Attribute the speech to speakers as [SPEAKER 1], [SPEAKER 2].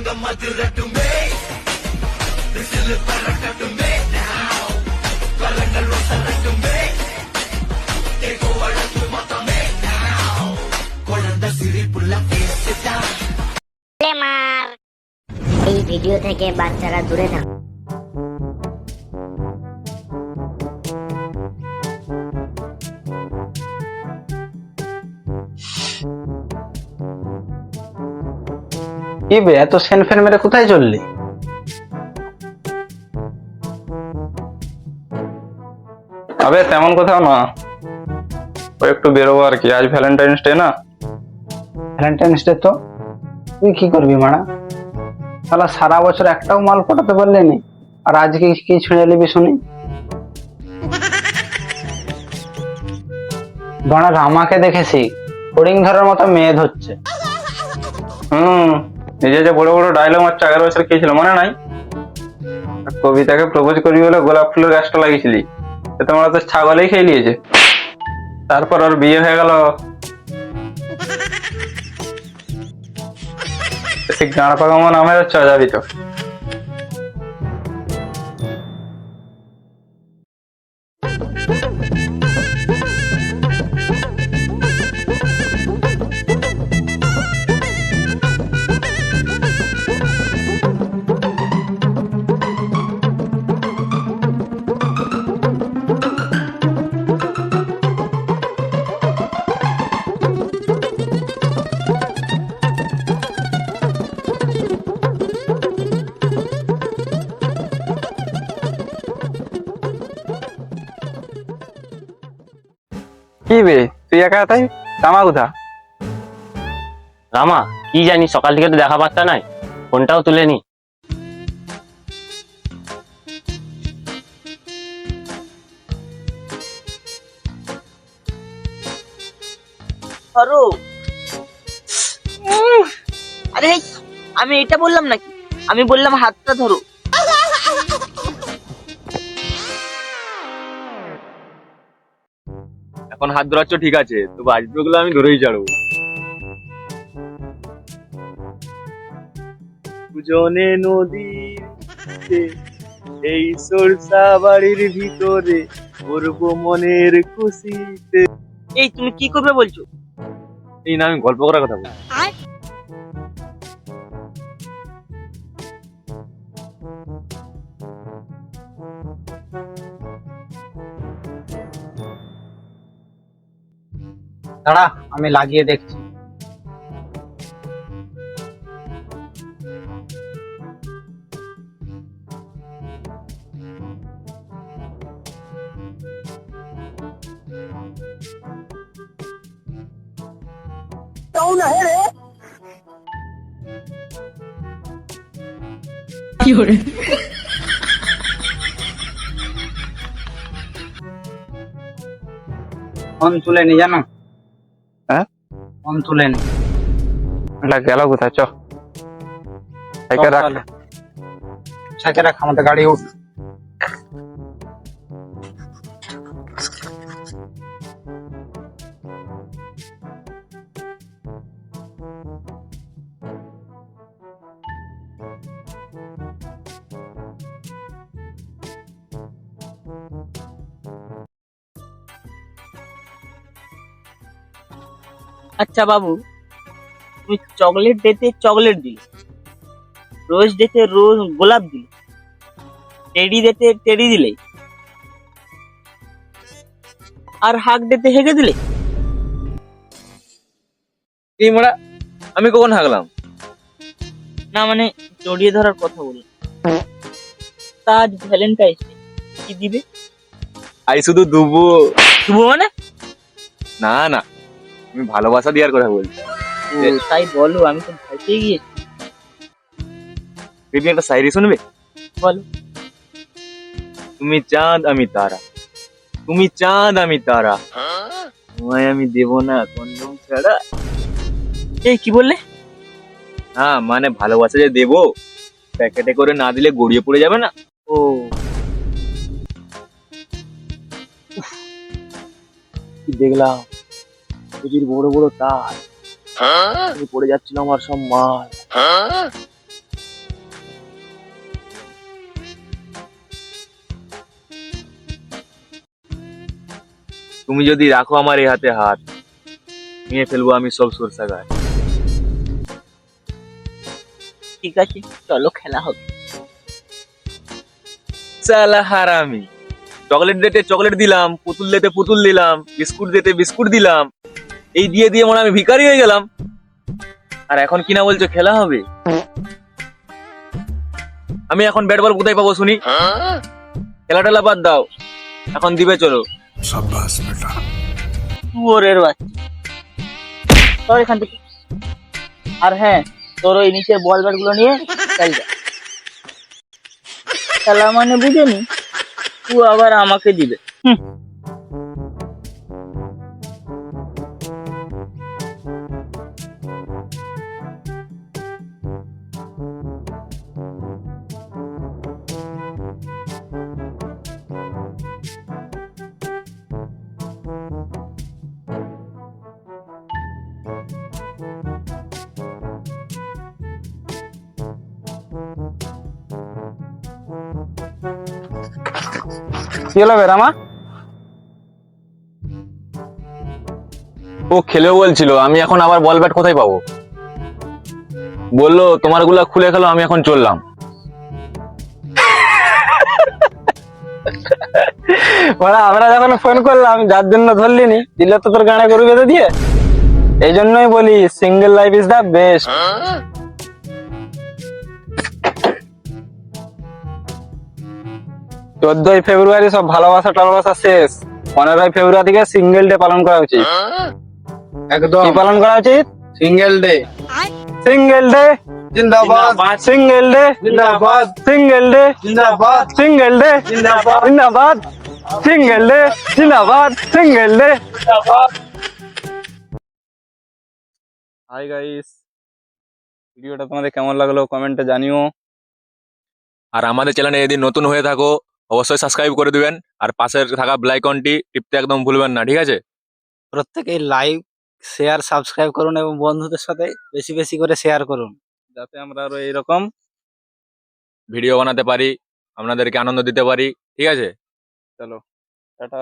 [SPEAKER 1] এই ভিডিও থেকে বাচ্চারা দূরে থাকুন।
[SPEAKER 2] কি বে, এত সেন ফেন মেরে কোথায় চললি?
[SPEAKER 3] আবে তেমন কোথাও না, ওই একটু বেরোবো আর কি। আজ ভ্যালেন্টাইন্স ডে না?
[SPEAKER 2] ভ্যালেন্টাইন্স ডে তো তুই কি করবি মারা? শালা সারা বছর একটাও মাল পটাতে পারলি নি, আর আজকে কি ছুঁড়ে নিবি শুনি? বাড়া রামাকে দেখেছি হরিং ধরার মতো মেয়ে ধরছে।
[SPEAKER 3] নিজে যে বড় বড় ডায়লগ মারছে, আগের বছর কি ছিল মনে নাই? কবিতাকে প্রপোজ করবি বলে গোলাপ ফুলের গাছটা লাগিয়েছিলি, তোমরা তো ছাগলেই খেয়ে নিয়েছে। তারপর ওর বিয়ে হয়ে গেল, গাঁড় পাকামো নামে যাচ্ছে, যাবি তো? কি বে, তুই একা তাই? রামা কোথা?
[SPEAKER 4] রামা কি জানি, সকাল থেকে তো দেখা পাত্তা নাই, ফোনটাও তুলেনি।
[SPEAKER 5] ধরো। আরে আমি এটা বললাম নাকি? আমি বললাম হাতটা ধরো।
[SPEAKER 6] এখন হাত ধরাচ্ছ ঠিক আছে, তবু আসবে গুলো আমি ধরেই ছাড়বো। দুজনে নদীতে এই সরষা বাড়ির ভিতরে করবো মনের খুশিতে।
[SPEAKER 5] এই তুমি কি করবে বলছো?
[SPEAKER 6] এই না, আমি গল্প করার কথা বলি।
[SPEAKER 2] দাঁড়া, আমি লাগিয়ে দেখছি। ফোন তুলে নি জানো?
[SPEAKER 3] হ্যাঁ,
[SPEAKER 2] ফোন তুলে নি।
[SPEAKER 3] এটা গেল কোথায়? চ সাইকেল রাখ।
[SPEAKER 2] সাইকেল রাখ, আমাদের গাড়ি উঠ।
[SPEAKER 5] আচ্ছা বাবু, তুমি চকলেট ডেতে চকলেট দিলে, রোজ ডেতে রোজ গোলাপ দিলে, টেডি ডেতে টেডি দিলে, আর হাগ ডেতে হেগে দিলে।
[SPEAKER 6] এই মোড়া, আমি কখন হাগলাম?
[SPEAKER 5] না মানে জড়িয়ে ধরার কথা বললাম। তা আজ ভ্যালেন্টাইন্স ডে, কি দিবে?
[SPEAKER 6] আই শুধু দুবো।
[SPEAKER 5] শুভ মানে?
[SPEAKER 6] না না, আমি ভালোবাসা দেওয়ার কথা বলছি।
[SPEAKER 5] ও, তাই বলো, আমি তো ভাইতে গিয়েছি।
[SPEAKER 6] বেবি একটা শায়রি শুনবে?
[SPEAKER 5] বলো।
[SPEAKER 6] তুমি চাঁদ আমি তারা, তুমি চাঁদ আমি তারা, তোমায় আমি দেব না কন্ডম ছাড়া।
[SPEAKER 5] এই কি বললে?
[SPEAKER 6] হ্যাঁ মানে ভালোবাসা যে দেবো, প্যাকেটে করে না দিলে গড়িয়ে পড়ে যাবে না।
[SPEAKER 5] ও,
[SPEAKER 6] কি দেখলাম, নদীর বড় বড় তার পড়ে যাচ্ছিল আমার সব মাল। তুমি যদি রাখো আমার এই হাতে হাত, নিয়ে ফেলবো আমি সব সরষা গাছ।
[SPEAKER 5] ঠিক আছে, চলো খেলা হবে।
[SPEAKER 6] সালা হারামি, চকলেট দিতে চকলেট দিলাম, পুতুল দিতে পুতুল দিলাম, বিস্কুট দিতে বিস্কুট দিলাম, এই দিয়ে দিয়ে মনে হয় আমি ভিখারি হয়ে গেলাম। আর এখন কিনা বলছো খেলা হবে? আমি এখন ব্যাট বল কোথায় পাবো শুনি? খেলা টেলা বাদ দাও, এখন দিবে চলো।
[SPEAKER 5] শুয়োরের বাচ্চা, সর এখান থেকে। আর হ্যাঁ, তোর ওই নিচের বল ব্যাট গুলো নিয়ে চল যা। খেলা মানে বুঝেনি, তুই আবার আমাকে দিবে।
[SPEAKER 2] কি হলো বেরামা?
[SPEAKER 6] ও খেলেও বলছিল, আমি এখন আবার বল ব্যাট কোথায় পাবো? বললো তোমার গুলা খুলে খেলো, আমি এখন চললাম।
[SPEAKER 2] ওরা আমরা যখন ফোন করলাম যার জন্য ধরলিনি, দিল তো তোর গানে গরু বেঁধে দিয়ে। এই জন্যই বলি single life is the best. 14ই ফেব্রুয়ারি সব ভালোবাসা টালবাসা শেষ, 15ই ফেব্রুয়ারি থেকে সিঙ্গেল ডে পালন করা উচিত। একদম কি পালন করা উচিত? Single day. সিঙ্গেল ডে জিন্দাবাদ, সিঙ্গেল ডে জিন্দাবাদ, সিঙ্গেল ডে জিন্দাবাদ, সিঙ্গেল ডে জিন্দাবাদ, সিঙ্গেল ডে জিন্দাবাদ, সিঙ্গেল ডে জিন্দাবাদ।
[SPEAKER 3] হাই গাইস, ভিডিওটা তোমাদের কেমন লাগলো কমেন্টে জানিও।
[SPEAKER 6] আর আমাদের চ্যানেলে যদি নতুন হয়ে থাকো অবশ্যই সাবস্ক্রাইব করে দিবেন, আর পাশে থাকা বেল আইকনটি টিপতে একদম ভুলবেন না, ঠিক আছে?
[SPEAKER 2] প্রত্যেকেই লাইক, শেয়ার, সাবস্ক্রাইব করুন এবং বন্ধুদের সাথে বেশি বেশি করে শেয়ার করুন,
[SPEAKER 3] যাতে আমরা আরো এইরকম
[SPEAKER 6] ভিডিও বানাতে পারি, আপনাদেরকে আনন্দ দিতে পারি, ঠিক আছে?
[SPEAKER 3] চলো টাটা।